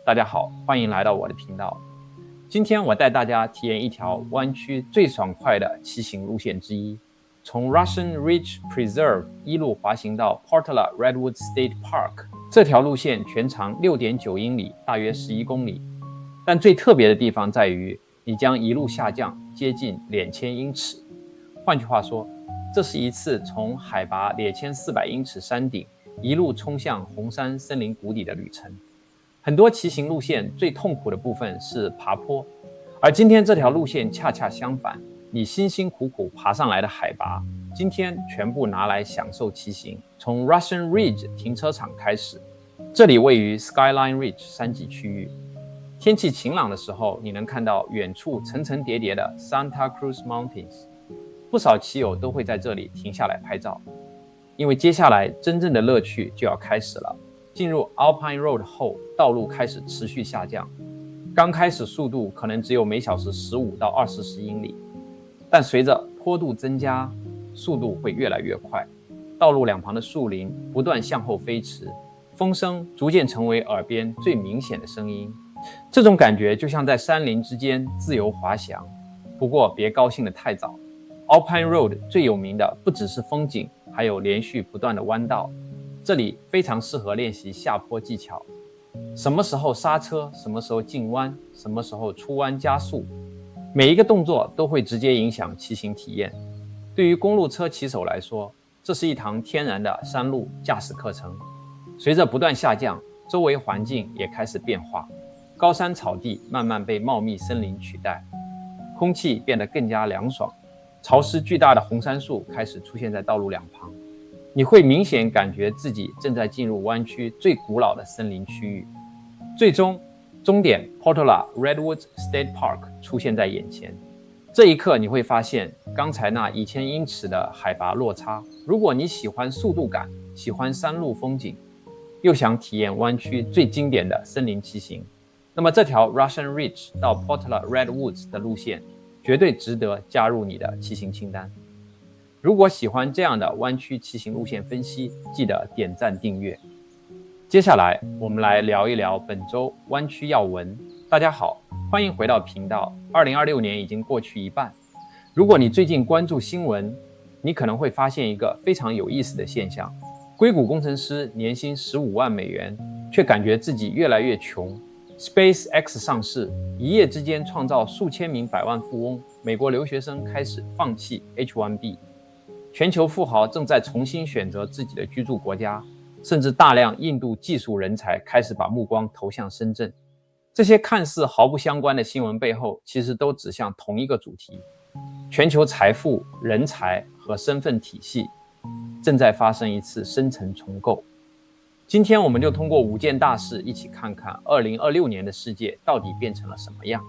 大家好，欢迎来到我的频道。今天我带大家体验一条湾区最爽快的骑行路线之一，从 Russian Ridge Preserve 一路滑行到 Portola Redwood State Park。这条路线全长 6.9 英里，大约11公里。但最特别的地方在于，你将一路下降接近2000英尺。换句话说，这是一次从海拔2400英尺山顶一路冲向红山森林谷底的旅程。很多骑行路线最痛苦的部分是爬坡，而今天这条路线恰恰相反，你辛辛苦苦爬上来的海拔，今天全部拿来享受骑行。从 Russian Ridge 停车场开始，这里位于 Skyline Ridge 山脊区域。天气晴朗的时候，你能看到远处层层叠叠的 Santa Cruz Mountains， 不少骑友都会在这里停下来拍照，因为接下来真正的乐趣就要开始了。进入 Alpine Road 后，道路开始持续下降，刚开始速度可能只有每小时15到20英里，但随着坡度增加，速度会越来越快。道路两旁的树林不断向后飞驰，风声逐渐成为耳边最明显的声音。这种感觉就像在山林之间自由滑翔。不过别高兴得太早， Alpine Road 最有名的不只是风景，还有连续不断的弯道。这里非常适合练习下坡技巧，什么时候刹车，什么时候进弯，什么时候出弯加速，每一个动作都会直接影响骑行体验。对于公路车骑手来说，这是一堂天然的山路驾驶课程。随着不断下降，周围环境也开始变化，高山草地慢慢被茂密森林取代，空气变得更加凉爽，潮湿巨大的红杉树开始出现在道路两旁。你会明显感觉自己正在进入湾区最古老的森林区域。最终，终点 Portola Redwood State Park 出现在眼前。这一刻你会发现刚才那1000英尺的海拔落差。如果你喜欢速度感，喜欢山路风景，又想体验湾区最经典的森林骑行，那么这条 Russian Ridge 到 Portola Redwoods 的路线绝对值得加入你的骑行清单。如果喜欢这样的湾区骑行路线分析，记得点赞订阅。接下来我们来聊一聊本周湾区要闻。大家好，欢迎回到频道。2026年已经过去一半，如果你最近关注新闻，你可能会发现一个非常有意思的现象：硅谷工程师年薪15万美元，却感觉自己越来越穷。SpaceX 上市，一夜之间创造数千名百万富翁，美国留学生开始放弃 H1B。全球富豪正在重新选择自己的居住国家，甚至大量印度技术人才开始把目光投向深圳。这些看似毫不相关的新闻背后，其实都指向同一个主题：全球财富、人才和身份体系正在发生一次深层重构。今天我们就通过5件大事一起看看2026年的世界到底变成了什么样。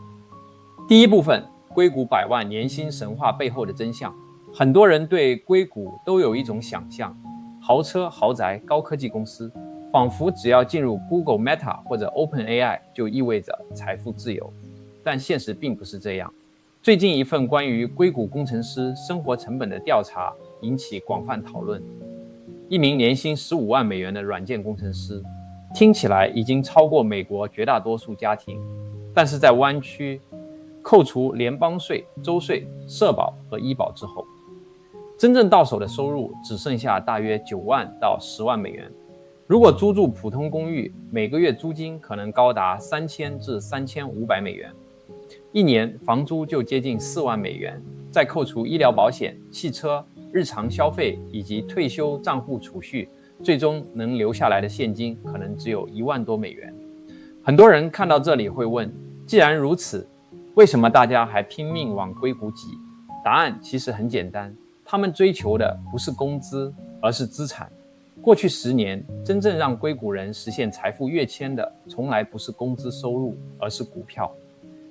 第一部分，硅谷百万年薪神话背后的真相。很多人对硅谷都有一种想象：豪车、豪宅、高科技公司，仿佛只要进入 Google、Meta 或者 OpenAI 就意味着财富自由。但现实并不是这样。最近一份关于硅谷工程师生活成本的调查引起广泛讨论。一名年薪15万美元的软件工程师，听起来已经超过美国绝大多数家庭，但是在湾区，扣除联邦税、州税、社保和医保之后，真正到手的收入只剩下大约9万到10万美元。如果租住普通公寓，每个月租金可能高达3000至3500美元，一年房租就接近4万美元。再扣除医疗保险、汽车、日常消费以及退休账户储蓄，最终能留下来的现金可能只有1万多美元。很多人看到这里会问，既然如此，为什么大家还拼命往硅谷挤？答案其实很简单，他们追求的不是工资，而是资产。过去10年，真正让硅谷人实现财富跃迁的，从来不是工资收入，而是股票。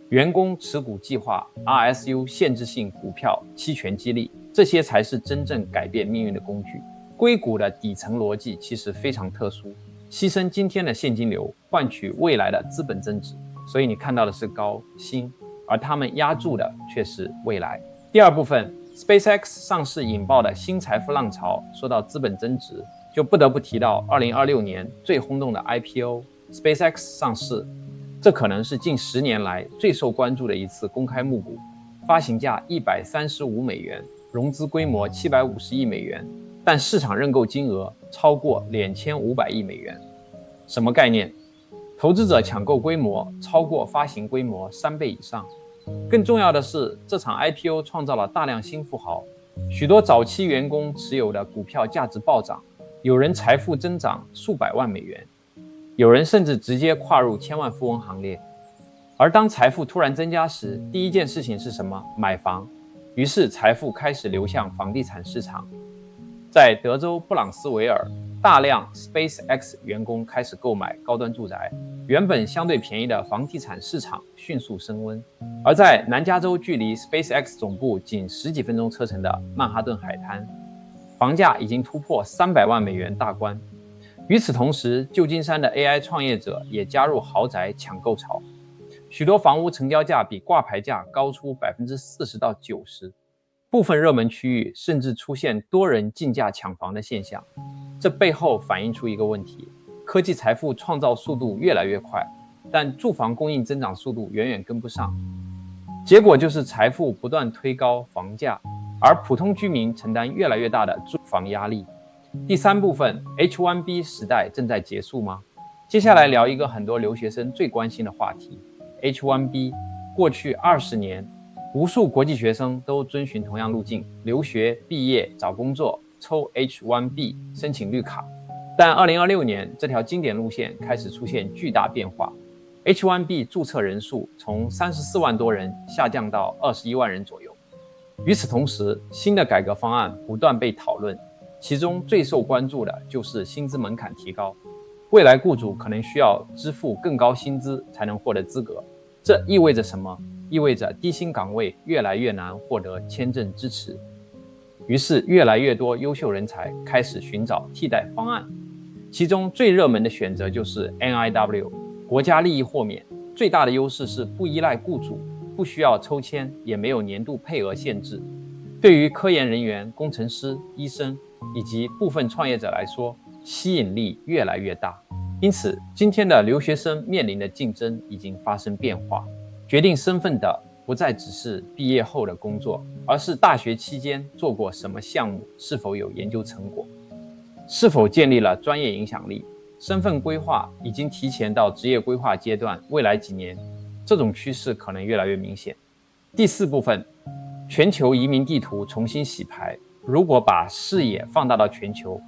员工持股计划、RSU 限制性股票、期权激励，这些才是真正改变命运的工具。硅谷的底层逻辑其实非常特殊，牺牲今天的现金流，换取未来的资本增值。所以你看到的是高薪，而他们押注的却是未来。第二部分， SpaceX 上市引爆的新财富浪潮。说到资本增值，就不得不提到2026年最轰动的 IPO SpaceX 上市。这可能是近10年来最受关注的一次公开募股，发行价135美元，融资规模750亿美元，但市场认购金额超过2500亿美元。什么概念？投资者抢购规模超过发行规模3倍以上。更重要的是，这场 IPO 创造了大量新富豪，许多早期员工持有的股票价值暴涨，有人财富增长数百万美元，有人甚至直接跨入千万富翁行列。而当财富突然增加时，第一件事情是什么？买房。于是财富开始流向房地产市场。在德州布朗斯维尔，大量 SpaceX 员工开始购买高端住宅，原本相对便宜的房地产市场迅速升温。而在南加州距离 SpaceX 总部仅10几分钟车程的曼哈顿海滩，房价已经突破300万美元大关。与此同时，旧金山的 AI 创业者也加入豪宅抢购潮，许多房屋成交价比挂牌价高出40%到90%，部分热门区域甚至出现多人竞价抢房的现象。这背后反映出一个问题：科技财富创造速度越来越快，但住房供应增长速度远远跟不上。结果就是财富不断推高房价，而普通居民承担越来越大的住房压力。第三部分 H1B 时代正在结束吗？接下来聊一个很多留学生最关心的话题 H1B。 过去20年，无数国际学生都遵循同样路径，留学、毕业、找工作，抽 H1B 申请绿卡。但2026年，这条经典路线开始出现巨大变化， H1B 注册人数从34万多人下降到21万人左右。与此同时，新的改革方案不断被讨论，其中最受关注的就是薪资门槛提高，未来雇主可能需要支付更高薪资才能获得资格。这意味着什么？意味着低薪岗位越来越难获得签证支持。于是越来越多优秀人才开始寻找替代方案，其中最热门的选择就是 NIW， 国家利益豁免。最大的优势是不依赖雇主，不需要抽签，也没有年度配额限制。对于科研人员、工程师、医生以及部分创业者来说，吸引力越来越大。因此，今天的留学生面临的竞争已经发生变化，决定身份的不再只是毕业后的工作，而是大学期间做过什么项目，是否有研究成果，是否建立了专业影响力。身份规划已经提前到职业规划阶段，未来几年，这种趋势可能越来越明显。第四部分，全球移民地图重新洗牌。如果把视野放大到全球，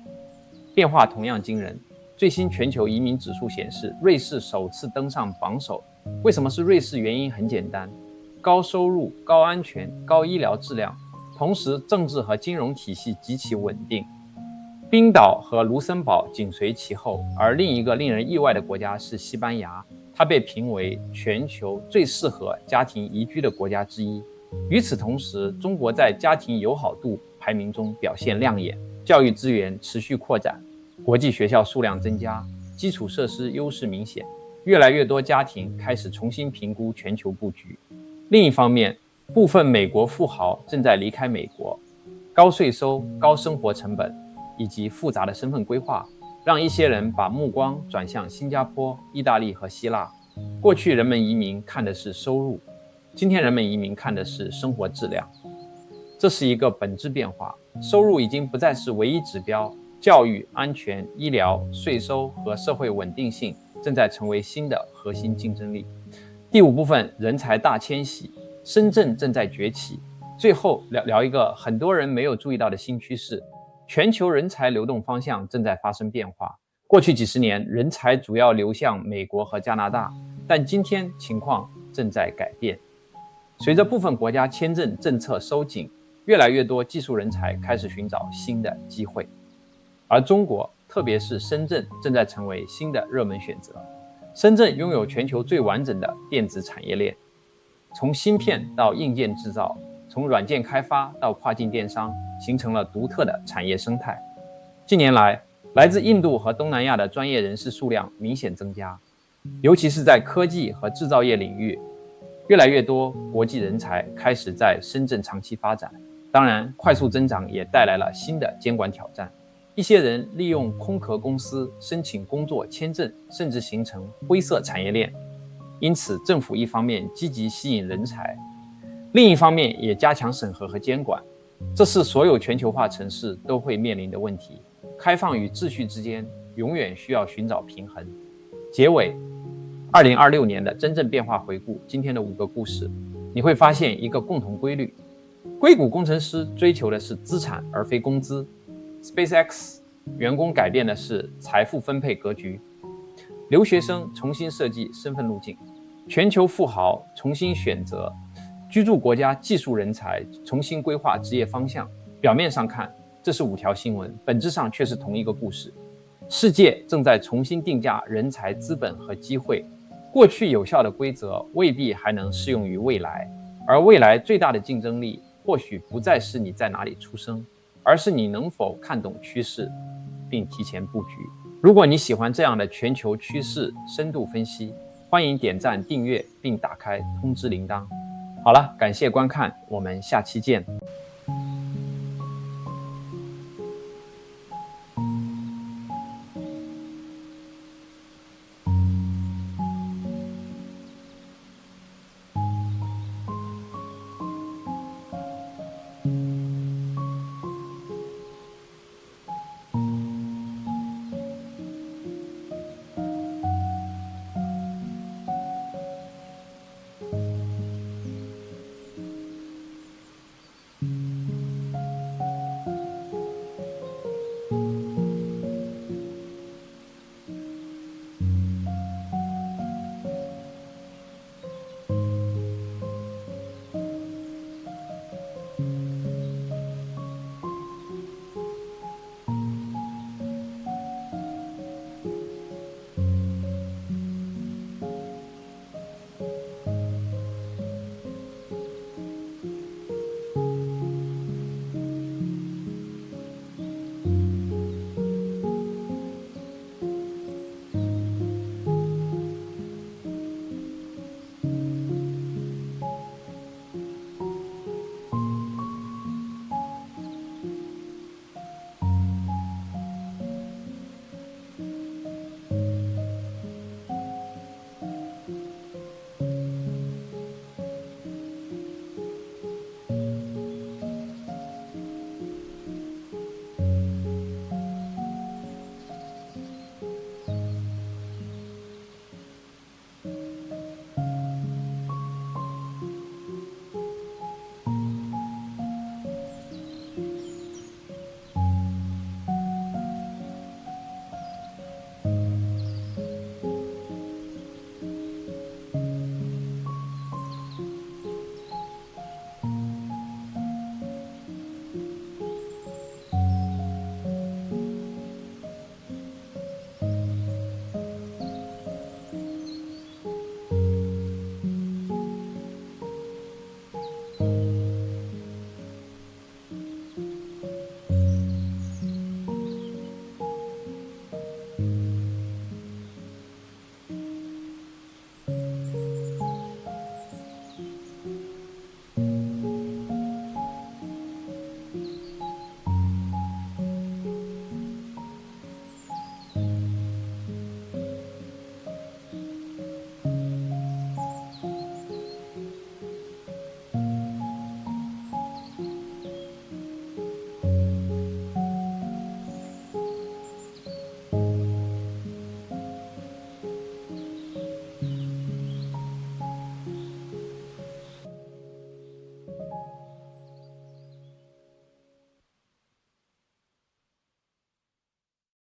变化同样惊人。最新全球移民指数显示，瑞士首次登上榜首。为什么是瑞士？原因很简单，高收入、高安全、高医疗质量，同时政治和金融体系极其稳定。冰岛和卢森堡紧随其后，而另一个令人意外的国家是西班牙，它被评为全球最适合家庭宜居的国家之一。与此同时，中国在家庭友好度排名中表现亮眼，教育资源持续扩展，国际学校数量增加，基础设施优势明显，越来越多家庭开始重新评估全球布局。另一方面，部分美国富豪正在离开美国，高税收、高生活成本以及复杂的身份规划，让一些人把目光转向新加坡、意大利和希腊。过去人们移民看的是收入，今天人们移民看的是生活质量。这是一个本质变化，收入已经不再是唯一指标，教育、安全、医疗、税收和社会稳定性正在成为新的核心竞争力。第五部分，人才大迁徙，深圳正在崛起。最后聊一个很多人没有注意到的新趋势，全球人才流动方向正在发生变化。过去几十年，人才主要流向美国和加拿大，但今天情况正在改变。随着部分国家签证政策收紧，越来越多技术人才开始寻找新的机会，而中国，特别是深圳，正在成为新的热门选择。深圳拥有全球最完整的电子产业链，从芯片到硬件制造，从软件开发到跨境电商，形成了独特的产业生态。近年来，来自印度和东南亚的专业人士数量明显增加，尤其是在科技和制造业领域，越来越多国际人才开始在深圳长期发展。当然，快速增长也带来了新的监管挑战。一些人利用空壳公司申请工作签证，甚至形成灰色产业链。因此政府一方面积极吸引人才，另一方面也加强审核和监管。这是所有全球化城市都会面临的问题。开放与秩序之间永远需要寻找平衡。结尾，2026年的真正变化回顾，今天的5个故事，你会发现一个共同规律：硅谷工程师追求的是资产而非工资 ，SpaceX 员工改变的是财富分配格局，留学生重新设计身份路径，全球富豪重新选择居住国家，技术人才重新规划职业方向。表面上看，这是5条新闻，本质上却是同一个故事。世界正在重新定价人才、资本和机会。过去有效的规则未必还能适用于未来，而未来最大的竞争力或许不再是你在哪里出生，而是你能否看懂趋势并提前布局。如果你喜欢这样的全球趋势深度分析，欢迎点赞、订阅并打开通知铃铛。好了，感谢观看，我们下期见。